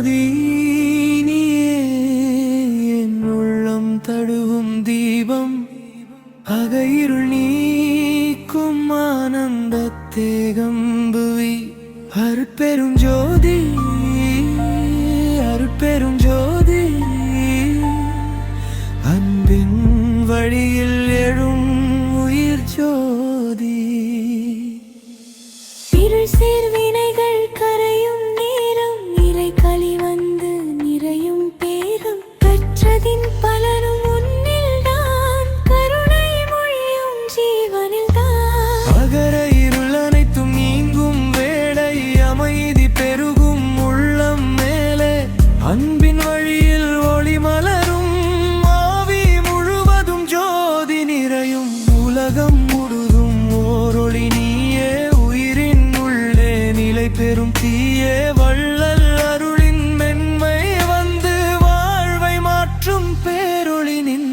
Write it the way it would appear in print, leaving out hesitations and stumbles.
ஜோதி நீயே என் உள்ளம் தழுவும் தீபம் அகையிருள் நீக்கும் ஆனந்த தேகம்புவி அருட்பெரும் ஜோதி அருட்பெரும் ஜோதி அன்பின் வழியில் எழும் உயிர் ஜோதி இருள் சேர்வினைகள் கரையும் நேரம் நிறை களி வந்து நிறையும் பேரும் பெற்றதின் பலனும் உன்னில் தான் கருணை மொழியும் ஜீவனில் தான் அகர இருள் அனைத்தும் நீங்கும் வேளை அமைதி பெருகும் உள்ளம் மேலே அன்பின் வழியில் ஒளி மலரும் ஆவி முழுவதும் ஜோதி நிறையும் உலகம் முழுதும் ஓரொளி நீயே உயிரின் உள்ளே நிலை பெறும் தீயே வள்ளல் அருளின் மென்மை வந்து வாழ்வை மாற்றும் பேரொளி நின்